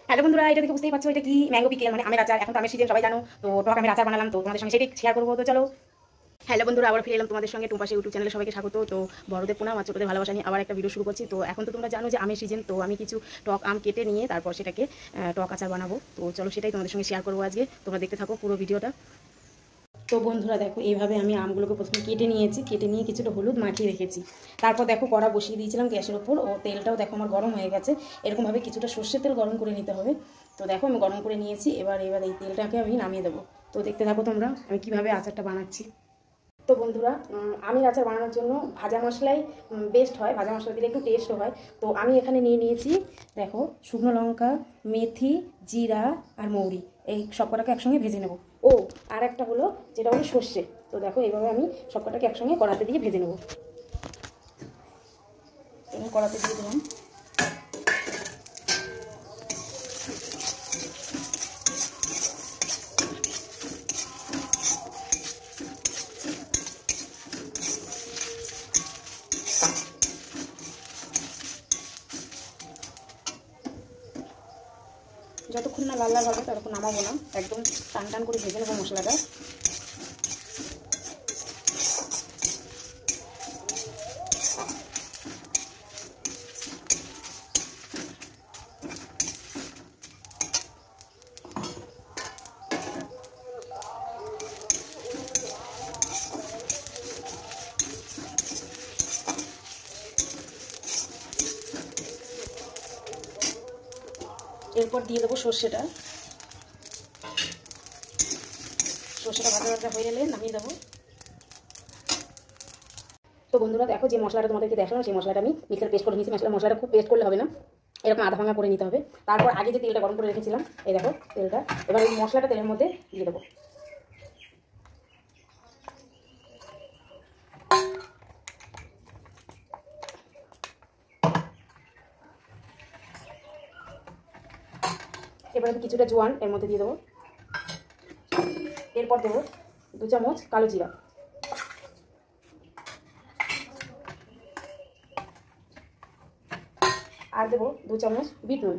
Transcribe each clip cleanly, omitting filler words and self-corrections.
Hello বন্ধুরা, এটা দেখে বুঝতেই পারছো এটা কি ম্যাঙ্গো পিকেল মানে আমের আচার। এখন তো আমের সিজন, সবাই জানো। তো টক আমের আচার বানালাম, তো তোমাদের সঙ্গে সেটাই শেয়ার করবো। তো চলো। হ্যালো বন্ধুরা, আবার ফিরে এলাম তোমাদের সঙ্গে টুম্পাশা ইউটিউব চ্যানেলে। সবাইকে স্বাগত। তো বড়দের প্রণাম আর ছোটদের ভালোবাসা নিয়ে আবার একটা ভিডিও শুরু করছি। তো এখন তো তোমরা জানো যে আমের সিজন, তো আমি কিছু টক আম কেটে নিয়ে তারপর সেটাকে টক আচার বানাবো। তো চলো সেটাই তোমাদের সঙ্গে শেয়ার করবো আজকে। তোমরা দেখতে থাকো পুরো ভিডিওটা। তো বন্ধুরা দেখো, এইভাবে আমি আমগুলোকে প্রথমে কেটে নিয়েছি। কেটে নিয়ে কিছুটা হলুদ মাখিয়ে রেখেছি। তারপর দেখো কড়া বসিয়ে দিয়েছিলাম গ্যাসের ওপর, ও তেলটাও দেখো আমার গরম হয়ে গেছে। এরকমভাবে কিছুটা সর্ষের তেল গরম করে নিতে হবে। তো দেখো আমি গরম করে নিয়েছি। এবার এই তেলটাকে আমি নামিয়ে দেবো। তো দেখতে থাকো তোমরা আমি কীভাবে আচারটা বানাচ্ছি। তো বন্ধুরা, আমের আচার বানানোর জন্য ভাজা মশলাই বেস্ট হয়, ভাজা মশলা দিলে একটু টেস্টও হয়। তো আমি এখানে নিয়ে নিয়েছি দেখো শুকনো লঙ্কা, মেথি, জিরা আর মৌরি, এই সবকটাকে একসঙ্গে ভেজে নেব। ও আর একটা হলো যেটা হলো সর্ষে। তো দেখো এইভাবে আমি সবকটাকে একসঙ্গে কড়াতে দিয়ে ভেজে নেব। কড়াতে দিয়ে দিলাম। যতক্ষণ না লাল লাল হবে ততক্ষণ নামাবো না, একদম টান টান করে ভেজে নেবো মশলাটা। এরপর দিয়ে দেবো সর্ষেটা। সর্ষেটা ভাজা ভাজা হয়ে গেলে নামিয়ে দেবো। তো বন্ধুরা দেখো, যে মশলাটা তোমাদেরকে দেখালাম সেই মশলাটা আমি মিক্সার পেস্ট করে নিয়েছি। মশলাটা খুব পেস্ট করলে হবে না, এরকম আধা ভাঙা করে নিতে হবে। তারপর আগে যে তেলটা গরম করে রেখেছিলাম, এই দেখো তেলটা, এবার এই মশলাটা তেলের মধ্যে দিয়ে দেবো। এবার আমি কিছুটা জোয়ান এর মধ্যে দিয়ে দেবো। এরপর দেবো 2 চামচ কালো জিরা, আর দেবো 2 চামচ বিট নুন,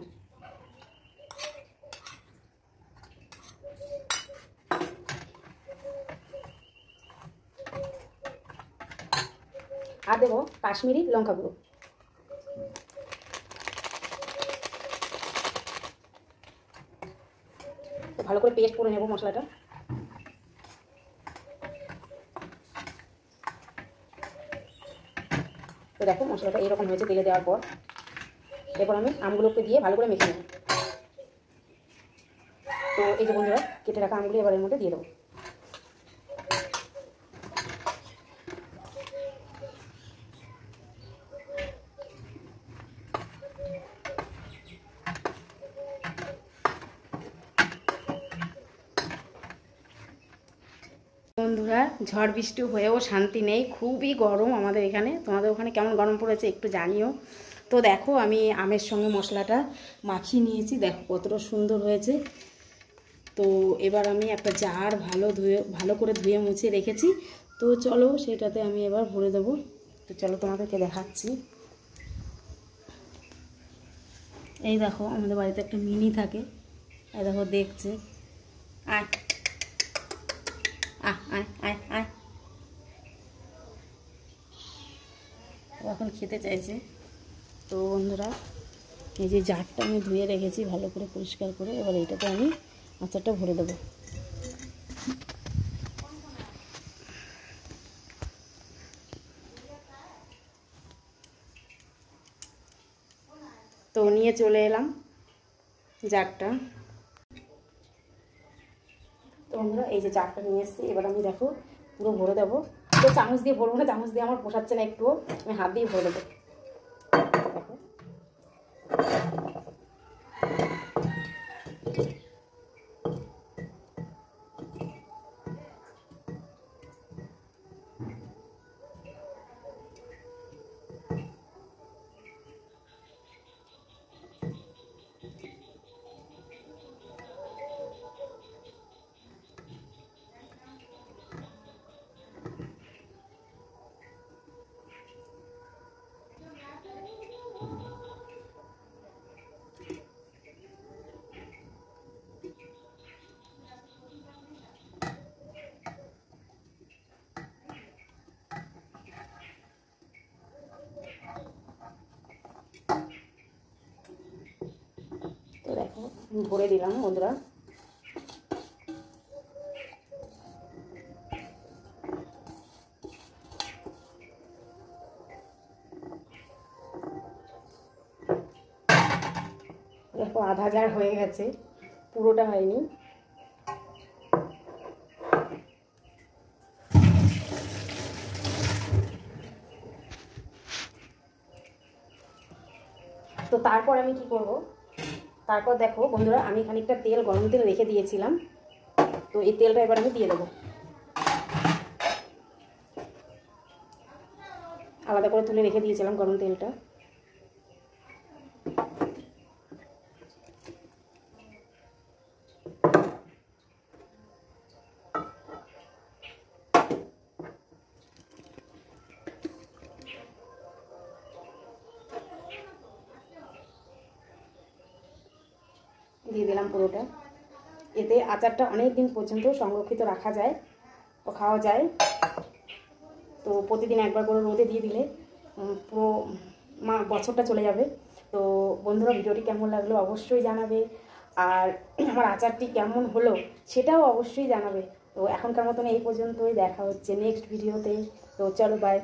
আর দেবো কাশ্মীরি লঙ্কা গুঁড়ো। তো ভালো করে পেস্ট করে নেবো মশলাটা। তো দেখো মশলাটা এরকম হয়েছে তেলে দেওয়ার পর। এরপর আমি আমগুলোকে দিয়ে ভালো করে মেখে নেব। তো এই যে বন্ধুরা, কেটে রাখা আমগুলো এবার এর মধ্যে দিয়ে দেবো। বন্ধুরা, ঝড় বৃষ্টি হয়েও শান্তি নেই, খুবই গরম আমাদের এখানে। তোমাদের ওখানে কেমন গরম পড়েছে একটু জানিও। তো দেখো আমি আমের সঙ্গে মশলাটা মাখিয়ে নিয়েছি, দেখো কতটা সুন্দর হয়েছে। তো এবার আমি একটা জার ভালো করে ধুয়ে মুছে রেখেছি। তো চলো সেটাতে আমি এবার ভরে দেবো। তো চলো তোমাদেরকে দেখাচ্ছি। এই দেখো আমাদের বাড়িতে একটা মিনি থাকে, এই দেখো দেখছে। আয় আয় আয় আয় আয়, এখন খেতে চাইছে। তো বন্ধুরা, এই যে জারটা আমি ধুয়ে রেখেছি ভালো করে পরিষ্কার করে, এবার এইটাতে আমি আচারটা ভরে দেবো। তো নিয়ে চলে এলাম জারটা। তো বন্ধুরা, এই যে জারটা নিয়ে এসেছি, এবার আমি দেখো পুরো ভরে দেবো। তো চামচ দিয়ে ভরবো না, চামচ দিয়ে আমার পোষাচ্ছে না একটুও, আমি হাত দিয়ে ভরে দেবো। দেখো দেখো ভরে দিলাম বন্ধুরা। দেখো আধা জার হয়ে গেছে, পুরোটা হয়নি। তো তারপর আমি কি করব, তারপর দেখো বন্ধুরা আমি খানিকটা তেল, গরম তেল রেখে দিয়েছিলাম, তো এই তেলটা এবার আমি দিয়ে দেবো। আলাদা করে তুলে রেখে দিয়েছিলাম গরম তেলটা। দিয়ে দিলাম পুরোটা। এতে আচারটা অনেক দিন পর্যন্ত সংরক্ষিত রাখা যায় ও খাওয়া যায়। তো প্রতিদিন একবার করে রোদে দিয়ে দিলে পুরো বছরটা চলে যাবে। তো বন্ধুরা ভিডিওটি কেমন লাগলো অবশ্যই জানাবে, আর আমার আচারটি কেমন হলো সেটাও অবশ্যই জানাবে। তো এখনকার মতন এই পর্যন্তই, দেখা হচ্ছে নেক্সট ভিডিওতে। তো চলো বাই।